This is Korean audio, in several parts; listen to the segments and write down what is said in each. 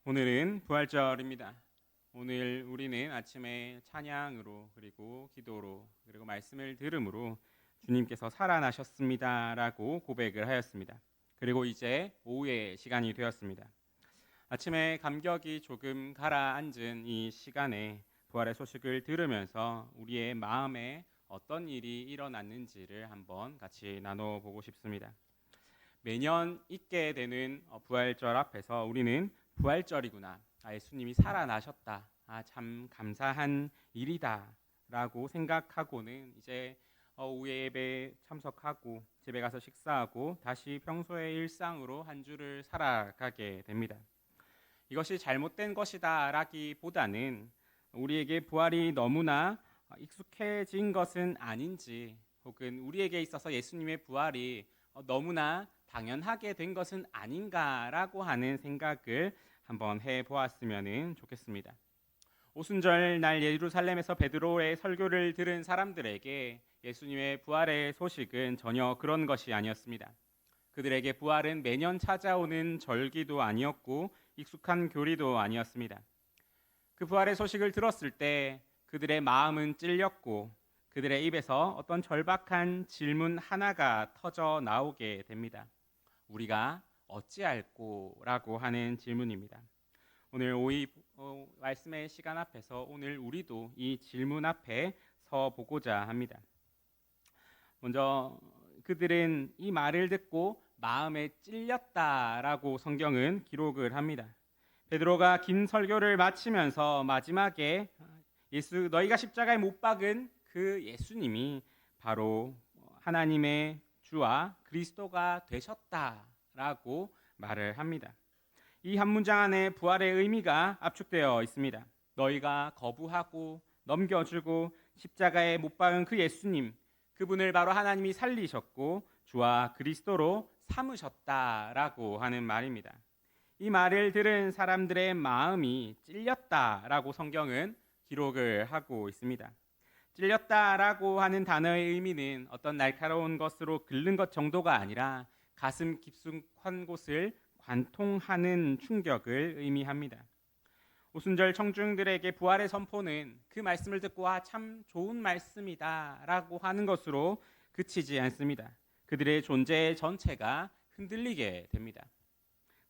오늘은 부활절입니다. 오늘 우리는 아침에 찬양으로 그리고 기도로 그리고 말씀을 들음으로 주님께서 살아나셨습니다라고 고백을 하였습니다. 그리고 이제 오후의 시간이 되었습니다. 아침에 감격이 조금 가라앉은 이 시간에 부활의 소식을 들으면서 우리의 마음에 어떤 일이 일어났는지를 한번 같이 나눠보고 싶습니다. 매년 있게 되는 부활절 앞에서 우리는 부활절이구나, 예수님이 살아나셨다, 참 감사한 일이다 라고 생각하고는 이제 오후에 예배 참석하고 집에 가서 식사하고 다시 평소의 일상으로 한 주를 살아가게 됩니다. 이것이 잘못된 것이다 라기보다는 우리에게 부활이 너무나 익숙해진 것은 아닌지, 혹은 우리에게 있어서 예수님의 부활이 너무나 당연하게 된 것은 아닌가라고 하는 생각을 한번 해보았으면 좋겠습니다. 오순절 날 예루살렘에서 베드로의 설교를 들은 사람들에게 예수님의 부활의 소식은 전혀 그런 것이 아니었습니다. 그들에게 부활은 매년 찾아오는 절기도 아니었고 익숙한 교리도 아니었습니다. 그 부활의 소식을 들었을 때 그들의 마음은 찔렸고 그들의 입에서 어떤 절박한 질문 하나가 터져 나오게 됩니다. 우리가 어찌할꼬? 라고 하는 질문입니다. 오늘 말씀의 시간 앞에서 오늘 우리도 이 질문 앞에 서 보고자 합니다. 먼저 그들은 이 말을 듣고 마음에 찔렸다라고 성경은 기록을 합니다. 베드로가 긴 설교를 마치면서 마지막에 너희가 십자가에 못 박은 그 예수님이 바로 하나님의 주와 그리스도가 되셨다라고 말을 합니다. 이 한 문장 안에 부활의 의미가 압축되어 있습니다. 너희가 거부하고 넘겨주고 십자가에 못 박은 그 예수님, 그분을 바로 하나님이 살리셨고 주와 그리스도로 삼으셨다라고 하는 말입니다. 이 말을 들은 사람들의 마음이 찔렸다라고 성경은 기록을 하고 있습니다. 찔렸다라고 하는 단어의 의미는 어떤 날카로운 것으로 긁는 것 정도가 아니라 가슴 깊숙한 곳을 관통하는 충격을 의미합니다. 오순절 청중들에게 부활의 선포는 그 말씀을 듣고 참 좋은 말씀이다 라고 하는 것으로 그치지 않습니다. 그들의 존재 전체가 흔들리게 됩니다.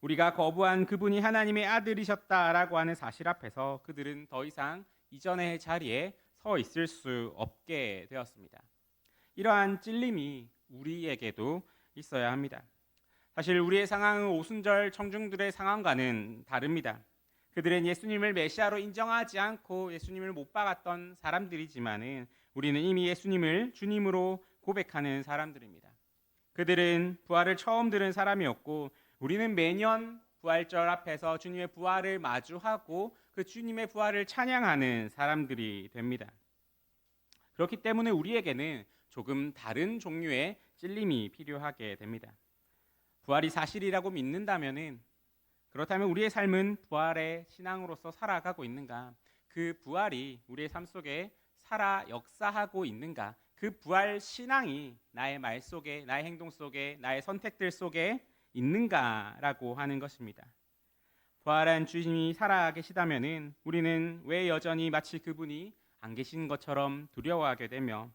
우리가 거부한 그분이 하나님의 아들이셨다라고 하는 사실 앞에서 그들은 더 이상 이전의 자리에 서 있을 수 없게 되었습니다. 이러한 찔림이 우리에게도 있어야 합니다. 사실 우리의 상황은 오순절 청중들의 상황과는 다릅니다. 그들은 예수님을 메시아로 인정하지 않고 예수님을 못 박았던 사람들이지만은 우리는 이미 예수님을 주님으로 고백하는 사람들입니다. 그들은 부활을 처음 들은 사람이었고 우리는 매년 부활절 앞에서 주님의 부활을 마주하고 그 주님의 부활을 찬양하는 사람들이 됩니다. 그렇기 때문에 우리에게는 조금 다른 종류의 찔림이 필요하게 됩니다. 부활이 사실이라고 믿는다면은, 그렇다면 우리의 삶은 부활의 신앙으로서 살아가고 있는가? 그 부활이 우리의 삶 속에 살아 역사하고 있는가? 그 부활 신앙이 나의 말 속에, 나의 행동 속에, 나의 선택들 속에 있는가라고 하는 것입니다. 부활한 주님이 살아계시다면은 우리는 왜 여전히 마치 그분이 안 계신 것처럼 두려워하게 되며,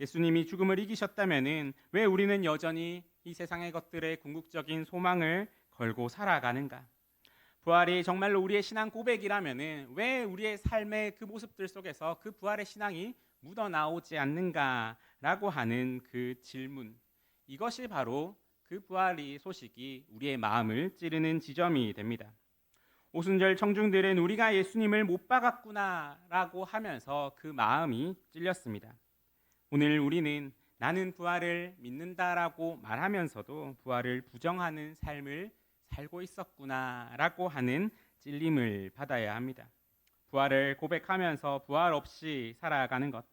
예수님이 죽음을 이기셨다면은 왜 우리는 여전히 이 세상의 것들의 궁극적인 소망을 걸고 살아가는가? 부활이 정말로 우리의 신앙 고백이라면은 왜 우리의 삶의 그 모습들 속에서 그 부활의 신앙이 묻어나오지 않는가라고 하는 그 질문, 이것이 바로 그 부활의 소식이 우리의 마음을 찌르는 지점이 됩니다. 오순절 청중들은 우리가 예수님을 못 박았구나라고 하면서 그 마음이 찔렸습니다. 오늘 우리는 나는 부활을 믿는다라고 말하면서도 부활을 부정하는 삶을 살고 있었구나라고 하는 찔림을 받아야 합니다. 부활을 고백하면서 부활 없이 살아가는 것,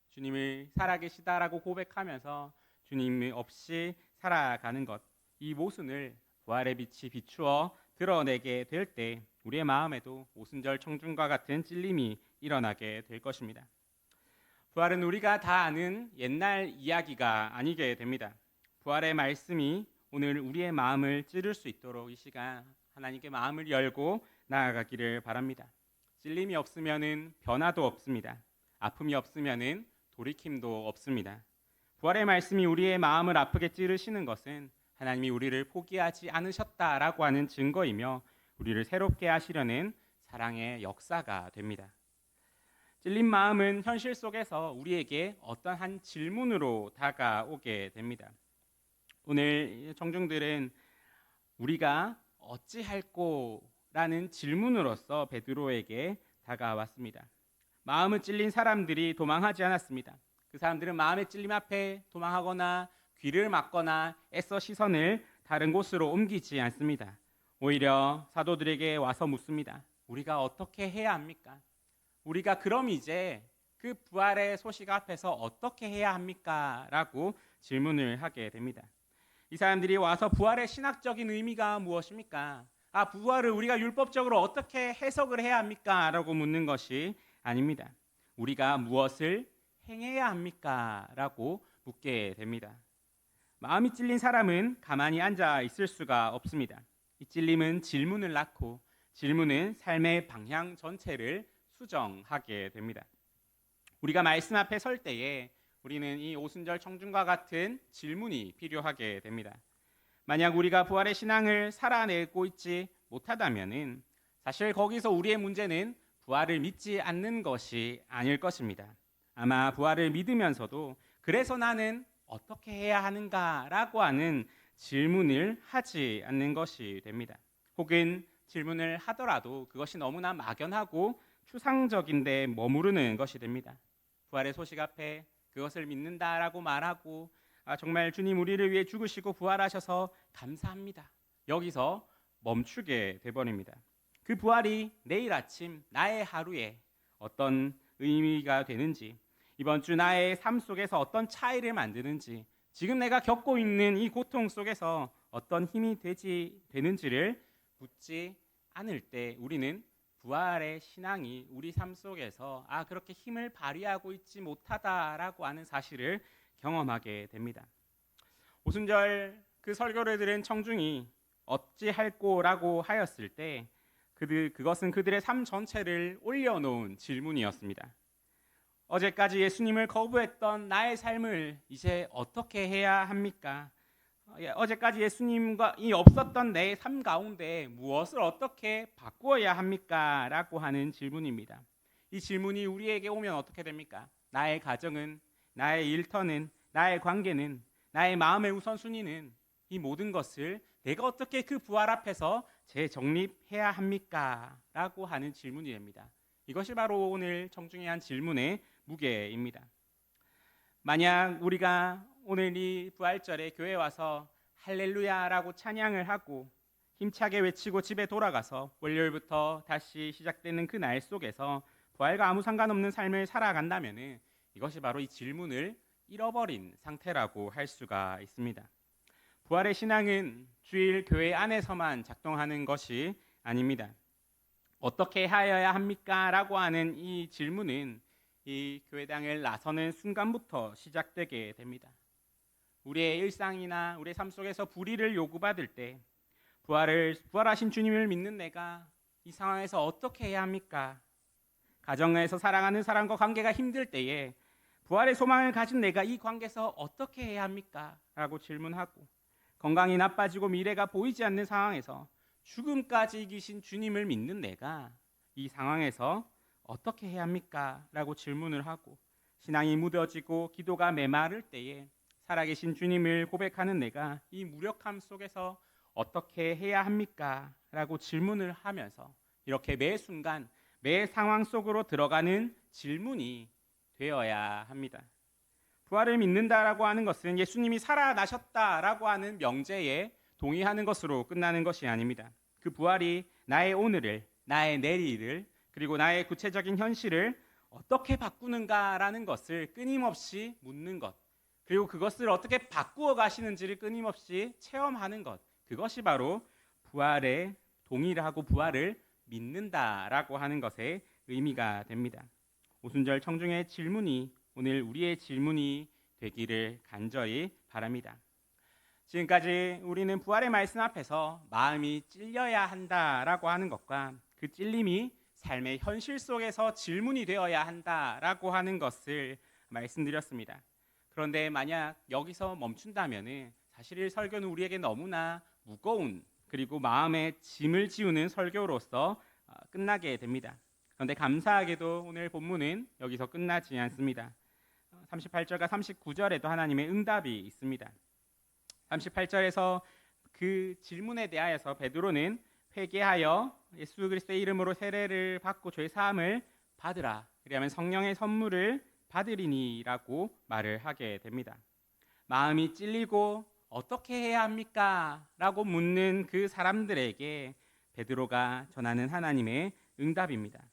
주님을 살아계시다라고 고백하면서 주님 없이 살아가는 것, 이 모순을 부활의 빛이 비추어 드러내게 될 때 우리의 마음에도 오순절 청중과 같은 찔림이 일어나게 될 것입니다. 부활은 우리가 다 아는 옛날 이야기가 아니게 됩니다. 부활의 말씀이 오늘 우리의 마음을 찌를 수 있도록 이 시간 하나님께 마음을 열고 나아가기를 바랍니다. 찔림이 없으면은 변화도 없습니다. 아픔이 없으면은 돌이킴도 없습니다. 부활의 말씀이 우리의 마음을 아프게 찌르시는 것은 하나님이 우리를 포기하지 않으셨다라고 하는 증거이며 우리를 새롭게 하시려는 사랑의 역사가 됩니다. 찔린 마음은 현실 속에서 우리에게 어떤 한 질문으로 다가오게 됩니다. 오늘 청중들은 우리가 어찌할꼬라는 질문으로서 베드로에게 다가왔습니다. 마음을 찔린 사람들이 도망하지 않았습니다. 그 사람들은 마음의 찔림 앞에 도망하거나 귀를 막거나 애써 시선을 다른 곳으로 옮기지 않습니다. 오히려 사도들에게 와서 묻습니다. 우리가 어떻게 해야 합니까? 우리가 그럼 이제 그 부활의 소식 앞에서 어떻게 해야 합니까? 라고 질문을 하게 됩니다. 이 사람들이 와서 부활의 신학적인 의미가 무엇입니까? 부활을 우리가 율법적으로 어떻게 해석을 해야 합니까? 라고 묻는 것이 아닙니다. 우리가 무엇을 행해야 합니까? 라고 묻게 됩니다. 마음이 찔린 사람은 가만히 앉아 있을 수가 없습니다. 이 찔림은 질문을 낳고 질문은 삶의 방향 전체를 수정하게 됩니다. 우리가 말씀 앞에 설 때에 우리는 이 오순절 청중과 같은 질문이 필요하게 됩니다. 만약 우리가 부활의 신앙을 살아내고 있지 못하다면은 사실 거기서 우리의 문제는 부활을 믿지 않는 것이 아닐 것입니다. 아마 부활을 믿으면서도 그래서 나는 어떻게 해야 하는가라고 하는 질문을 하지 않는 것이 됩니다. 혹은 질문을 하더라도 그것이 너무나 막연하고 추상적인데 머무르는 것이 됩니다. 부활의 소식 앞에 그것을 믿는다라고 말하고 정말 주님 우리를 위해 죽으시고 부활하셔서 감사합니다. 여기서 멈추게 돼버립니다. 그 부활이 내일 아침 나의 하루에 어떤 의미가 되는지, 이번 주 나의 삶 속에서 어떤 차이를 만드는지, 지금 내가 겪고 있는 이 고통 속에서 어떤 힘이 되는지를 묻지 않을 때 우리는 부활의 신앙이 우리 삶 속에서 그렇게 힘을 발휘하고 있지 못하다라고 하는 사실을 경험하게 됩니다. 오순절 그 설교를 들은 청중이 어찌할꼬라고 하였을 때 그것은 그들의 삶 전체를 올려놓은 질문이었습니다. 어제까지 예수님을 거부했던 나의 삶을 이제 어떻게 해야 합니까? 어제까지 예수님과 없었던 내 삶 가운데 무엇을 어떻게 바꾸어야 합니까? 라고 하는 질문입니다. 이 질문이 우리에게 오면 어떻게 됩니까? 나의 가정은, 나의 일터는, 나의 관계는, 나의 마음의 우선순위는, 이 모든 것을 내가 어떻게 그 부활 앞에서 재정립해야 합니까? 라고 하는 질문이 됩니다. 이것이 바로 오늘 청중의 한 질문의 무게입니다. 만약 우리가 오늘 이 부활절에 교회에 와서 할렐루야라고 찬양을 하고 힘차게 외치고 집에 돌아가서 월요일부터 다시 시작되는 그 날 속에서 부활과 아무 상관없는 삶을 살아간다면 이것이 바로 이 질문을 잃어버린 상태라고 할 수가 있습니다. 부활의 신앙은 주일 교회 안에서만 작동하는 것이 아닙니다. 어떻게 하여야 합니까? 라고 하는 이 질문은 이 교회당을 나서는 순간부터 시작되게 됩니다. 우리의 일상이나 우리의 삶 속에서 불의를 요구받을 때 부활하신 주님을 믿는 내가 이 상황에서 어떻게 해야 합니까? 가정에서 사랑하는 사람과 관계가 힘들 때에 부활의 소망을 가진 내가 이 관계에서 어떻게 해야 합니까? 라고 질문하고, 건강이 나빠지고 미래가 보이지 않는 상황에서 죽음까지 이기신 주님을 믿는 내가 이 상황에서 어떻게 해야 합니까? 라고 질문을 하고, 신앙이 무뎌지고 기도가 메마를 때에 살아계신 주님을 고백하는 내가 이 무력함 속에서 어떻게 해야 합니까? 라고 질문을 하면서 이렇게 매 순간 매 상황 속으로 들어가는 질문이 되어야 합니다. 부활을 믿는다라고 하는 것은 예수님이 살아나셨다라고 하는 명제에 동의하는 것으로 끝나는 것이 아닙니다. 그 부활이 나의 오늘을, 나의 내일을, 그리고 나의 구체적인 현실을 어떻게 바꾸는가라는 것을 끊임없이 묻는 것, 그리고 그것을 어떻게 바꾸어 가시는지를 끊임없이 체험하는 것, 그것이 바로 부활에 동의를 하고 부활을 믿는다라고 하는 것의 의미가 됩니다. 오순절 청중의 질문이 오늘 우리의 질문이 되기를 간절히 바랍니다. 지금까지 우리는 부활의 말씀 앞에서 마음이 찔려야 한다라고 하는 것과 그 찔림이 삶의 현실 속에서 질문이 되어야 한다라고 하는 것을 말씀드렸습니다. 그런데 만약 여기서 멈춘다면 사실 이 설교는 우리에게 너무나 무거운 그리고 마음에 짐을 지우는 설교로서 끝나게 됩니다. 그런데 감사하게도 오늘 본문은 여기서 끝나지 않습니다. 38절과 39절에도 하나님의 응답이 있습니다. 38절에서 그 질문에 대하여서 베드로는 회개하여 예수 그리스도의 이름으로 세례를 받고 죄 사함을 받으라. 그리하면 성령의 선물을 받으리니라고 말을 하게 됩니다. 마음이 찔리고 어떻게 해야 합니까? 라고 묻는 그 사람들에게 베드로가 전하는 하나님의 응답입니다.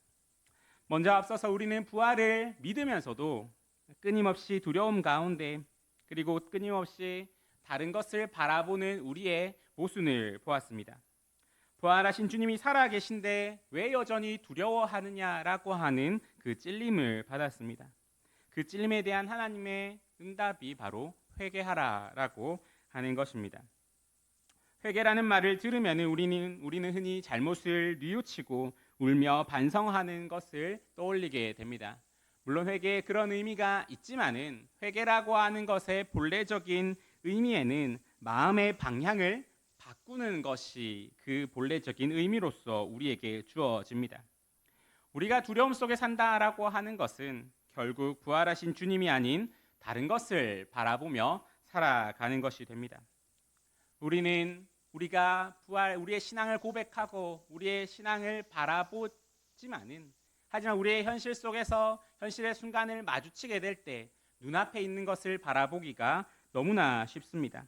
먼저 앞서서 우리는 부활을 믿으면서도 끊임없이 두려움 가운데 그리고 끊임없이 다른 것을 바라보는 우리의 모순을 보았습니다. 부활하신 주님이 살아계신데 왜 여전히 두려워하느냐라고 하는 그 찔림을 받았습니다. 그 찔림에 대한 하나님의 응답이 바로 회개하라라고 하는 것입니다. 회개라는 말을 들으면 우리는 흔히 잘못을 뉘우치고 울며 반성하는 것을 떠올리게 됩니다. 물론 회개에 그런 의미가 있지만은 회개라고 하는 것의 본래적인 의미에는 마음의 방향을 바꾸는 것이 그 본래적인 의미로서 우리에게 주어집니다. 우리가 두려움 속에 산다라고 하는 것은 결국 부활하신 주님이 아닌 다른 것을 바라보며 살아가는 것이 됩니다. 우리의 신앙을 고백하고 우리의 신앙을 바라보지만은 하지만 우리의 현실 속에서 현실의 순간을 마주치게 될 때 눈앞에 있는 것을 바라보기가 너무나 쉽습니다.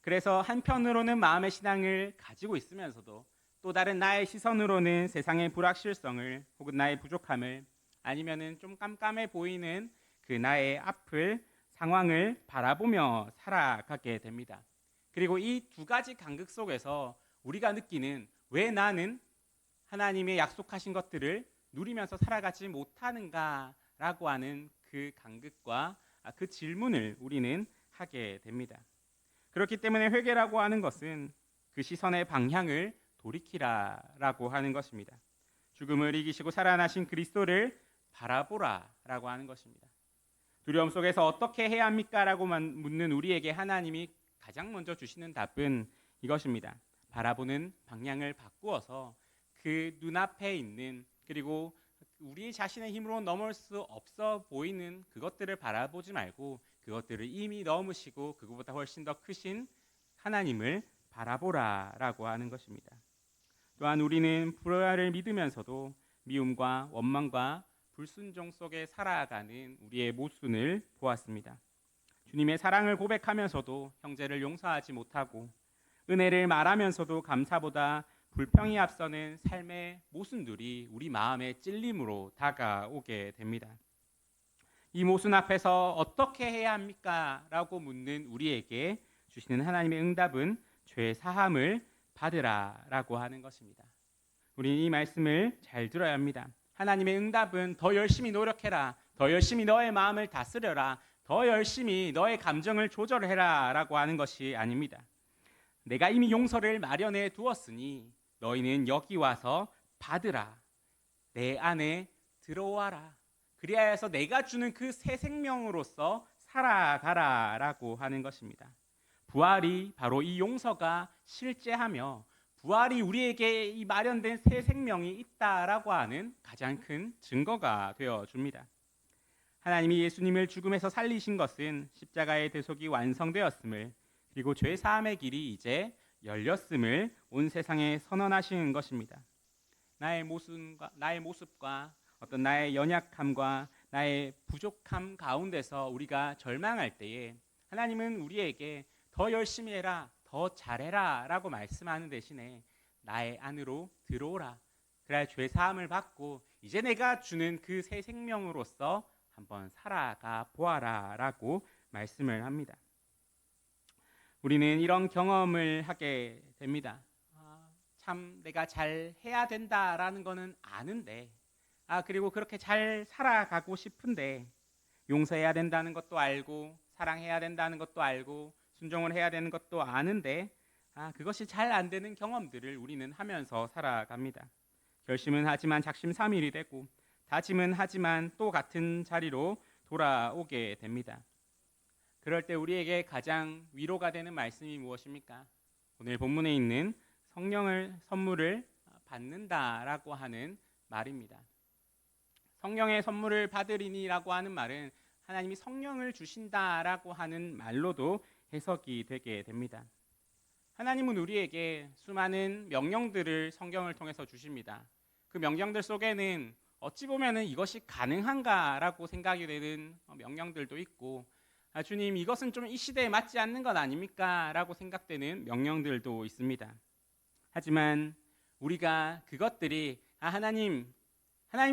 그래서 한편으로는 마음의 신앙을 가지고 있으면서도 또 다른 나의 시선으로는 세상의 불확실성을 혹은 나의 부족함을 아니면은 좀 깜깜해 보이는 그 나의 앞을 상황을 바라보며 살아가게 됩니다. 그리고 이 두 가지 간극 속에서 우리가 느끼는 왜 나는 하나님의 약속하신 것들을 누리면서 살아가지 못하는가라고 하는 그 간극과 그 질문을 우리는 하게 됩니다. 그렇기 때문에 회개라고 하는 것은 그 시선의 방향을 돌이키라라고 하는 것입니다. 죽음을 이기시고 살아나신 그리스도를 바라보라라고 하는 것입니다. 두려움 속에서 어떻게 해야 합니까? 라고 묻는 우리에게 하나님이 가장 먼저 주시는 답은 이것입니다. 바라보는 방향을 바꾸어서 그 눈앞에 있는 그리고 우리 자신의 힘으로 넘을 수 없어 보이는 그것들을 바라보지 말고 그것들을 이미 넘으시고 그것보다 훨씬 더 크신 하나님을 바라보라라고 하는 것입니다. 또한 우리는 부활을 믿으면서도 미움과 원망과 불순종 속에 살아가는 우리의 모순을 보았습니다. 주님의 사랑을 고백하면서도 형제를 용서하지 못하고 은혜를 말하면서도 감사보다 불평이 앞서는 삶의 모순들이 우리 마음의 찔림으로 다가오게 됩니다. 이 모순 앞에서 어떻게 해야 합니까? 라고 묻는 우리에게 주시는 하나님의 응답은 죄 사함을 받으라라고 하는 것입니다. 우리는 이 말씀을 잘 들어야 합니다. 하나님의 응답은 더 열심히 노력해라, 더 열심히 너의 마음을 다스려라, 더 열심히 너의 감정을 조절해라 라고 하는 것이 아닙니다. 내가 이미 용서를 마련해 두었으니 너희는 여기 와서 받으라, 내 안에 들어와라, 그리하여서 내가 주는 그 새 생명으로서 살아가라 라고 하는 것입니다. 부활이 바로 이 용서가 실제하며 부활이 우리에게 이 마련된 새 생명이 있다라고 하는 가장 큰 증거가 되어줍니다. 하나님이 예수님을 죽음에서 살리신 것은 십자가의 대속이 완성되었음을 그리고 죄 사함의 길이 이제 열렸음을 온 세상에 선언하시는 것입니다. 나의 모습과 어떤 나의 연약함과 나의 부족함 가운데서 우리가 절망할 때에 하나님은 우리에게 더 열심히 해라, 더 잘해라 라고 말씀하는 대신에 나의 안으로 들어오라, 그래야 죄 사함을 받고 이제 내가 주는 그 새 생명으로서 한번 살아가 보아라 라고 말씀을 합니다. 우리는 이런 경험을 하게 됩니다. 참 내가 잘 해야 된다라는 거는 아는데 그리고 그렇게 잘 살아가고 싶은데 용서해야 된다는 것도 알고 사랑해야 된다는 것도 알고 순종을 해야 되는 것도 아는데 그것이 잘 안 되는 경험들을 우리는 하면서 살아갑니다. 결심은 하지만 작심삼일이 되고 다짐은 하지만 또 같은 자리로 돌아오게 됩니다. 그럴 때 우리에게 가장 위로가 되는 말씀이 무엇입니까? 오늘 본문에 있는 성령을 선물을 받는다라고 하는 말입니다. 성령의 선물을 받으리니라고 하는 말은 하나님이 성령을 주신다라고 하는 말로도 해석이 되게 됩니다. 하나님은 우리에게 수많은 명령들을 성경을 통해서 주십니다. 그 명령들 속에는 어찌 보면은 이것이 가능한가라고 생각이 되는 명령들도 있고, 주님 이것은 좀 이 시대에 맞지 않는 것 아닙니까? 라고 생각되는 명령들도 있습니다. 하지만 우리가 그것들이 하나님이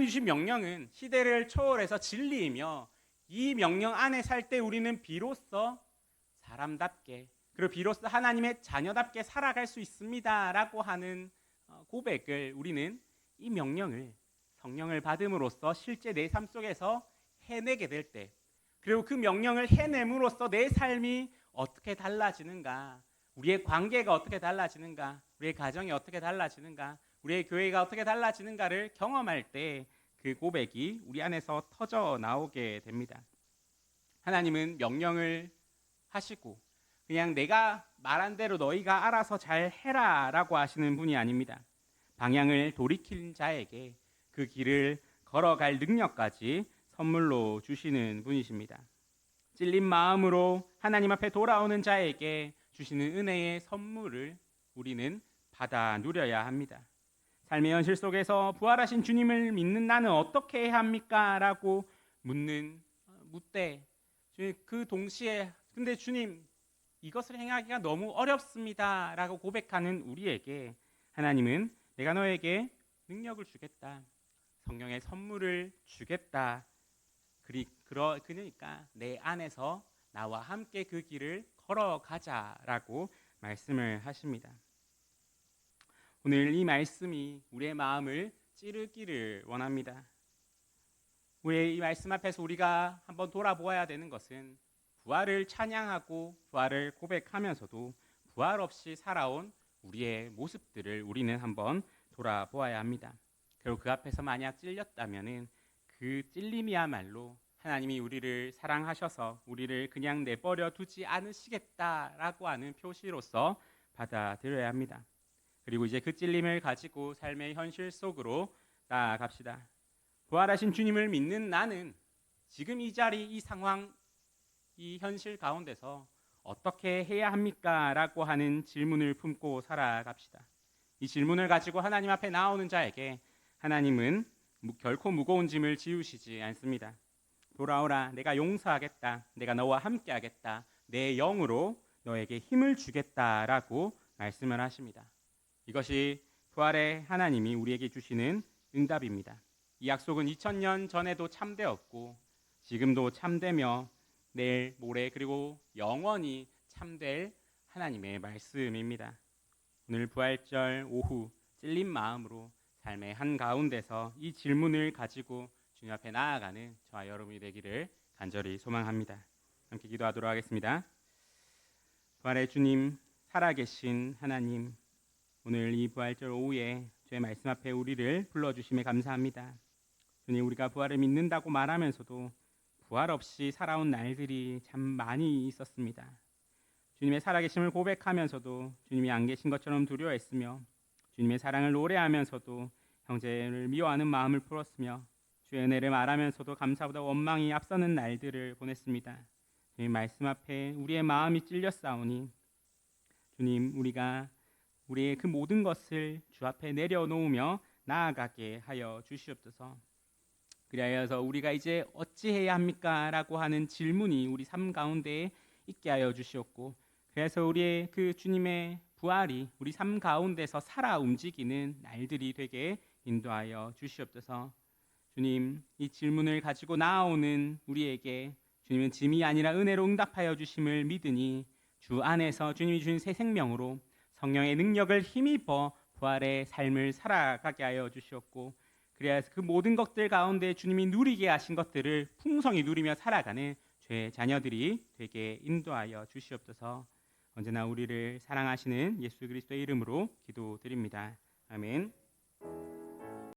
주신 명령은 시대를 초월해서 진리이며 이 명령 안에 살 때 우리는 비로소 사람답게 그리고 비로소 하나님의 자녀답게 살아갈 수 있습니다 라고 하는 고백을 우리는 이 명령을 성령을 받음으로써 실제 내 삶 속에서 해내게 될 때, 그리고 그 명령을 해냄으로써 내 삶이 어떻게 달라지는가, 우리의 관계가 어떻게 달라지는가, 우리의 가정이 어떻게 달라지는가, 우리의 교회가 어떻게 달라지는가를 경험할 때 그 고백이 우리 안에서 터져 나오게 됩니다. 하나님은 명령을 하시고 그냥 내가 말한 대로 너희가 알아서 잘 해라 라고 하시는 분이 아닙니다. 방향을 돌이킨 자에게 그 길을 걸어갈 능력까지 선물로 주시는 분이십니다. 찔린 마음으로 하나님 앞에 돌아오는 자에게 주시는 은혜의 선물을 우리는 받아 누려야 합니다. 삶의 현실 속에서 부활하신 주님을 믿는 나는 어떻게 해야 합니까? 라고 묻되 그 동시에 근데 주님 이것을 행하기가 너무 어렵습니다 라고 고백하는 우리에게 하나님은 내가 너에게 능력을 주겠다, 성령의 선물을 주겠다, 그러니까 내 안에서 나와 함께 그 길을 걸어가자라고 말씀을 하십니다. 오늘 이 말씀이 우리의 마음을 찌르기를 원합니다. 우리의 이 말씀 앞에서 우리가 한번 돌아보아야 되는 것은 부활을 찬양하고 부활을 고백하면서도 부활 없이 살아온 우리의 모습들을 우리는 한번 돌아보아야 합니다. 그리고 그 앞에서 만약 찔렸다면은 그 찔림이야말로 하나님이 우리를 사랑하셔서 우리를 그냥 내버려 두지 않으시겠다라고 하는 표시로서 받아들여야 합니다. 그리고 이제 그 찔림을 가지고 삶의 현실 속으로 나아갑시다. 부활하신 주님을 믿는 나는 지금 이 자리, 이 상황, 이 현실 가운데서 어떻게 해야 합니까? 라고 하는 질문을 품고 살아갑시다. 이 질문을 가지고 하나님 앞에 나오는 자에게 하나님은 결코 무거운 짐을 지우시지 않습니다. 돌아오라, 내가 용서하겠다, 내가 너와 함께 하겠다, 내 영으로 너에게 힘을 주겠다라고 말씀을 하십니다. 이것이 부활의 하나님이 우리에게 주시는 응답입니다. 이 약속은 2000년 전에도 참되었고 지금도 참되며 내일, 모레 그리고 영원히 참될 하나님의 말씀입니다. 오늘 부활절 오후 찔린 마음으로 삶의 한가운데서 이 질문을 가지고 주님 앞에 나아가는 저와 여러분이 되기를 간절히 소망합니다. 함께 기도하도록 하겠습니다. 부활의 주님, 살아계신 하나님, 오늘 이 부활절 오후에 주의 말씀 앞에 우리를 불러주심에 감사합니다. 주님, 우리가 부활을 믿는다고 말하면서도 부활 없이 살아온 날들이 참 많이 있었습니다. 주님의 살아계심을 고백하면서도 주님이 안 계신 것처럼 두려워했으며 주님의 사랑을 노래하면서도 형제를 미워하는 마음을 풀었으며 주의 은혜를 말하면서도 감사보다 원망이 앞서는 날들을 보냈습니다. 주님 말씀 앞에 우리의 마음이 찔렸사오니 주님, 우리가 우리의 그 모든 것을 주 앞에 내려놓으며 나아가게 하여 주시옵소서. 그리하여서 우리가 이제 어찌해야 합니까? 라고 하는 질문이 우리 삶 가운데 있게 하여 주시옵고, 그래서 우리의 그 주님의 부활이 우리 삶 가운데서 살아 움직이는 날들이 되게 인도하여 주시옵소서. 주님, 이 질문을 가지고 나아오는 우리에게 주님은 짐이 아니라 은혜로 응답하여 주심을 믿으니 주 안에서 주님이 주신 새 생명으로 성령의 능력을 힘입어 부활의 삶을 살아가게 하여 주시옵고, 그래서 그 모든 것들 가운데 주님이 누리게 하신 것들을 풍성히 누리며 살아가는 죄의 자녀들이 되게 인도하여 주시옵소서. 언제나 우리를 사랑하시는 예수 그리스도의 이름으로 기도드립니다. 아멘.